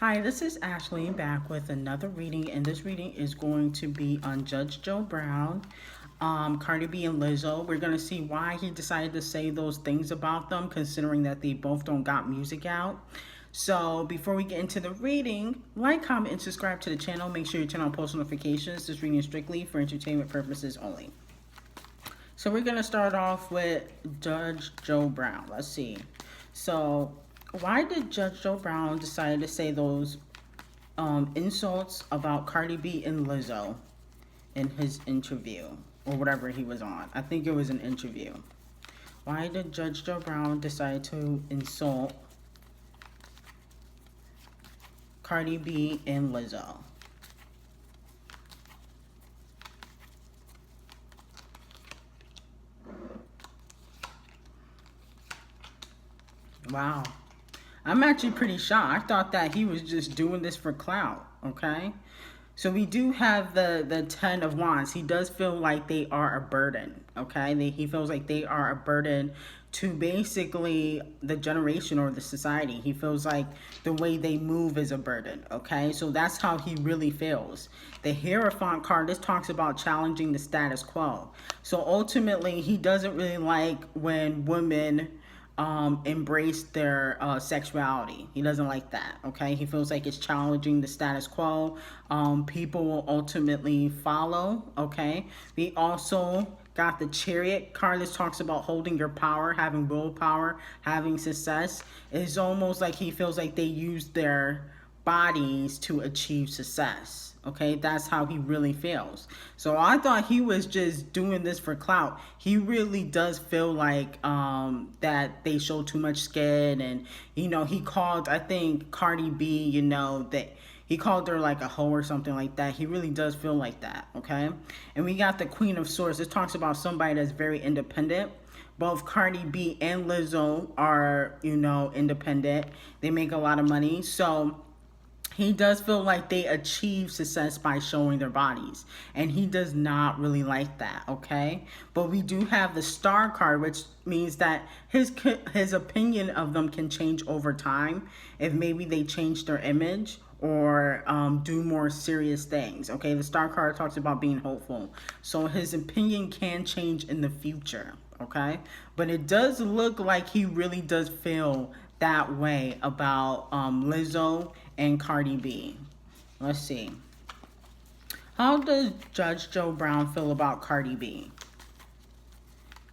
Hi, this is Ashley back with another reading, and this reading is going to be on Judge Joe Brown, Cardi B, and Lizzo. We're going to see why he decided to say those things about them, considering that they both don't got music out. So before we get into the reading, like, comment, and subscribe to the channel. Make sure you turn on post notifications. This reading is strictly for entertainment purposes only. So we're going to start off with Judge Joe Brown. Let's see. So why did Judge Joe Brown decide to say those insults about Cardi B and Lizzo in his interview or whatever he was on? I think it was an interview. Why did Judge Joe Brown decide to insult Cardi B and Lizzo? Wow. I'm actually pretty shocked. I thought that he was just doing this for clout, okay? So we do have the Ten of Wands. He does feel like they are a burden, okay? He feels like they are a burden to basically the generation or the society. He feels like the way they move is a burden, okay? So that's how he really feels. The Hierophant card, this talks about challenging the status quo. So ultimately, he doesn't really like when women embrace their sexuality. He doesn't like that, okay? He feels like it's challenging the status quo. People will ultimately follow, okay? We also got the Chariot card. This talks about holding your power, having willpower, having success. It's almost like he feels like they use their bodies to achieve success. Okay, that's how he really feels. So I thought he was just doing this for clout. He really does feel like that they show too much skin, and he called, I think, Cardi B, that he called her like a hoe or something like that. He really does feel like that, okay? And we got the Queen of Swords. This talks about somebody that's very independent. Both Cardi B and Lizzo are, independent. They make a lot of money. So he does feel like they achieve success by showing their bodies, and he does not really like that, okay? But we do have the Star card, which means that his opinion of them can change over time if maybe they change their image or do more serious things, okay? The Star card talks about being hopeful. So his opinion can change in the future, okay? But it does look like he really does feel that way about Lizzo and Cardi B. Let's see. How does Judge Joe Brown feel about Cardi B?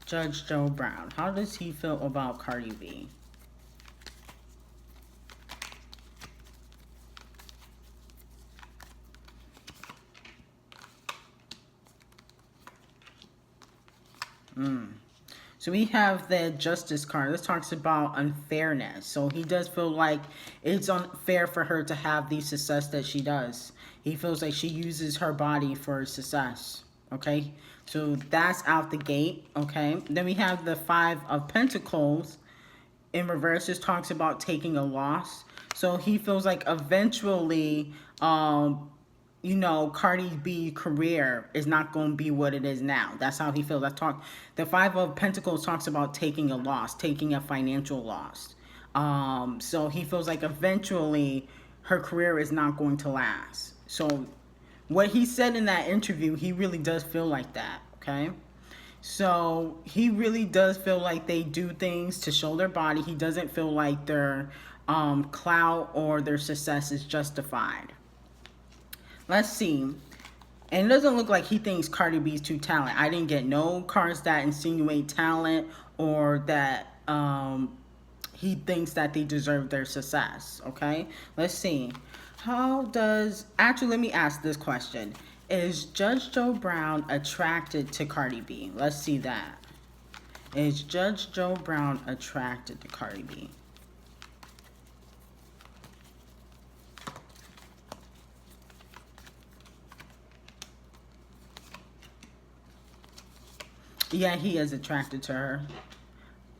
Judge Joe Brown, how does he feel about Cardi B? So we have the Justice card. This talks about unfairness. So he does feel like it's unfair for her to have the success that she does. He feels like she uses her body for success. Okay, so that's out the gate. Okay, then we have the Five of Pentacles in reverse. This talks about taking a loss. So he feels like eventually Cardi B career is not going to be what it is now. That's how he feels. The Five of Pentacles talks about taking a loss, taking a financial loss. So he feels like eventually her career is not going to last. So what he said in that interview, he really does feel like that, okay? So he really does feel like they do things to show their body. He doesn't feel like their clout or their success is justified. Let's see. And it doesn't look like he thinks Cardi B is too talented. I didn't get no cards that insinuate talent or that he thinks that they deserve their success. Okay? Let's see. Actually, let me ask this question. Is Judge Joe Brown attracted to Cardi B? Let's see that. Is Judge Joe Brown attracted to Cardi B? Yeah, he is attracted to her.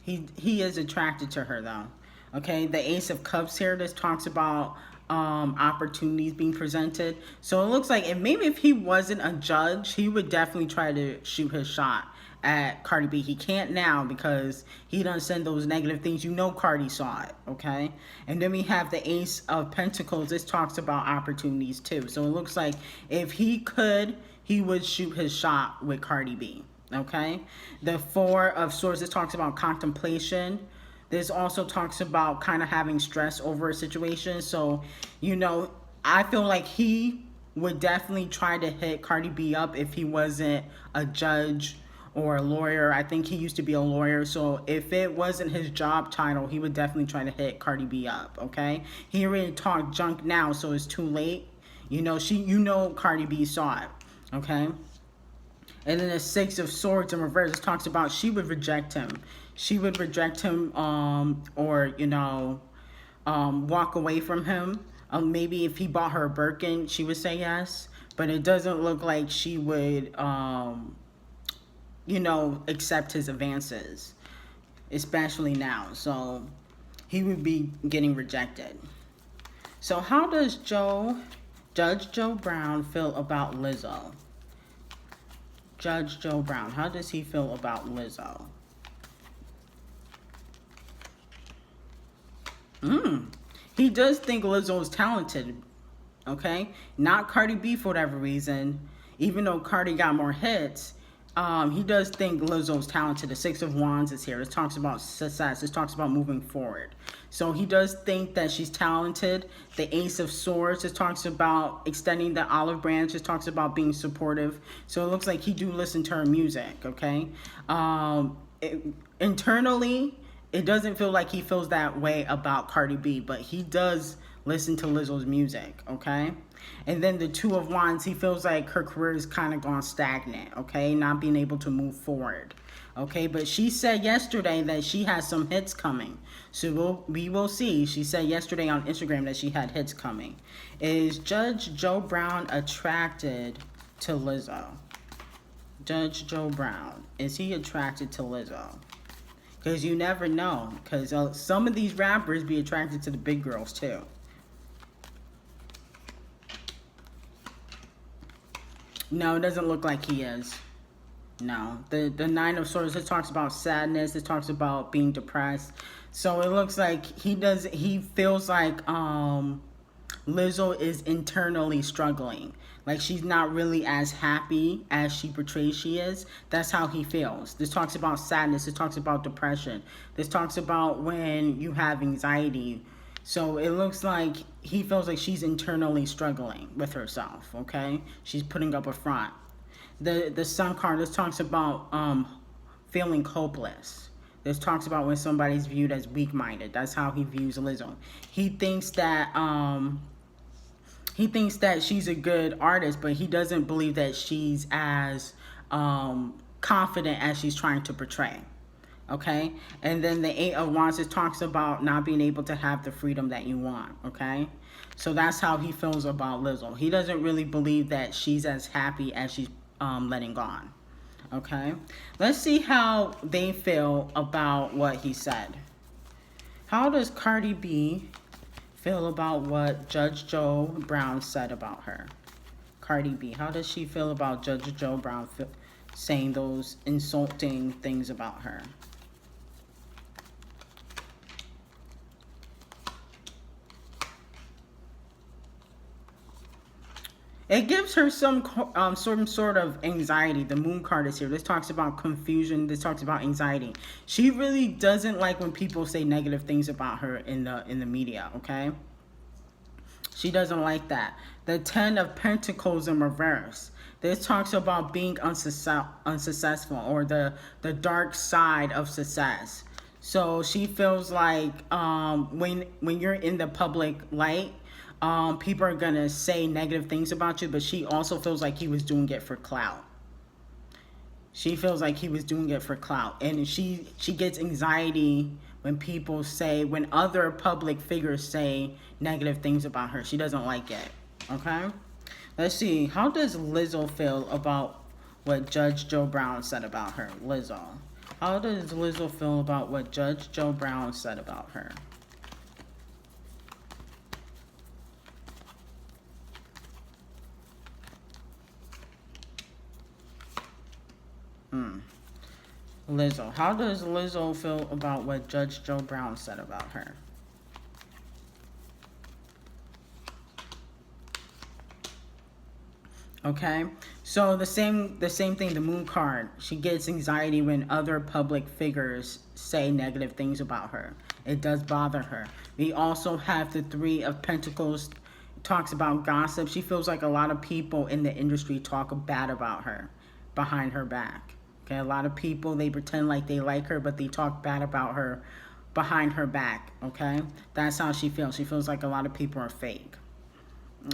He is attracted to her, though. Okay, the Ace of Cups here, this talks about opportunities being presented. So it looks like maybe if he wasn't a judge, he would definitely try to shoot his shot at Cardi B. He can't now because he done send those negative things. You know Cardi saw it, okay? And then we have the Ace of Pentacles. This talks about opportunities too. So it looks like if he could, he would shoot his shot with Cardi B, okay? The Four of Swords, this talks about contemplation. This also talks about kind of having stress over a situation. So, you know, I feel like he would definitely try to hit Cardi B up if he wasn't a judge or a lawyer. I think he used to be a lawyer. So if it wasn't his job title, he would definitely try to hit Cardi B up, okay? He already talked junk now, so it's too late. You know, Cardi B saw it, okay? And then the Six of Swords in reverse, it talks about she would reject him. She would reject him, or, you know, walk away from him. Maybe if he bought her a Birkin, she would say yes. But it doesn't look like she would, you know, accept his advances, especially now. So he would be getting rejected. So how does Judge Joe Brown feel about Lizzo? Judge Joe Brown, how does he feel about Lizzo? He does think Lizzo is talented, okay? Not Cardi B for whatever reason. Even though Cardi got more hits, he does think Lizzo's talented. The Six of Wands is here. It talks about success. It talks about moving forward. So he does think that she's talented. The Ace of Swords, it talks about extending the olive branch. It talks about being supportive. So it looks like he do listen to her music, okay? Internally, it doesn't feel like he feels that way about Cardi B, but he does listen to Lizzo's music, okay? And then the Two of Wands, he feels like her career is kind of gone stagnant, okay? Not being able to move forward, okay? But she said yesterday that she has some hits coming. So we will see. She said yesterday on Instagram that she had hits coming. Is Judge Joe Brown attracted to Lizzo? Judge Joe Brown, is he attracted to Lizzo? Because you never know. Because some of these rappers be attracted to the big girls too. No, it doesn't look like he is. No. The Nine of Swords, it talks about sadness. It talks about being depressed. So it looks like he feels like Lizzo is internally struggling. Like she's not really as happy as she portrays she is. That's how he feels. This talks about sadness. It talks about depression. This talks about when you have anxiety. So it looks like he feels like she's internally struggling with herself, okay? She's putting up a front. The Sun card, this talks about feeling hopeless. This talks about when somebody's viewed as weak-minded. That's how he views Lizzo. He thinks that she's a good artist, but he doesn't believe that she's as confident as she's trying to portray. Okay? And then the Eight of Wands, it talks about not being able to have the freedom that you want. Okay? So that's how he feels about Lizzo. He doesn't really believe that she's as happy as she's letting on. Okay? Let's see how they feel about what he said. How does Cardi B feel about what Judge Joe Brown said about her? Cardi B, how does she feel about Judge Joe Brown saying those insulting things about her? It gives her some sort of anxiety. The Moon card is here. This talks about confusion. This talks about anxiety. She really doesn't like when people say negative things about her in the media, okay? She doesn't like that. The Ten of Pentacles in reverse. This talks about being unsuccessful or the dark side of success. So she feels like when you're in the public light, people are gonna say negative things about you, but she also feels like he was doing it for clout. She feels like he was doing it for clout, and she gets anxiety when other public figures say negative things about her. She doesn't like it. Okay, let's see. How does Lizzo feel about what Judge Joe Brown said about her? Lizzo. How does Lizzo feel about what Judge Joe Brown said about her? Lizzo. How does Lizzo feel about what Judge Joe Brown said about her? Okay, so the same thing, the moon card. She gets anxiety when other public figures say negative things about her. It does bother her. We also have the Three of Pentacles, talks about gossip. She feels like a lot of people in the industry talk bad about her behind her back. Okay, a lot of people, they pretend like they like her, but they talk bad about her behind her back. Okay, that's how she feels. She feels like a lot of people are fake.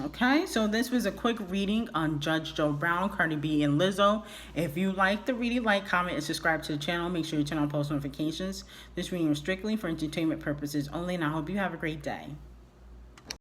Okay, so this was a quick reading on Judge Joe Brown, Cardi B, and Lizzo. If you like the reading, like, comment, and subscribe to the channel. Make sure you turn on post notifications. This reading was strictly for entertainment purposes only, and I hope you have a great day.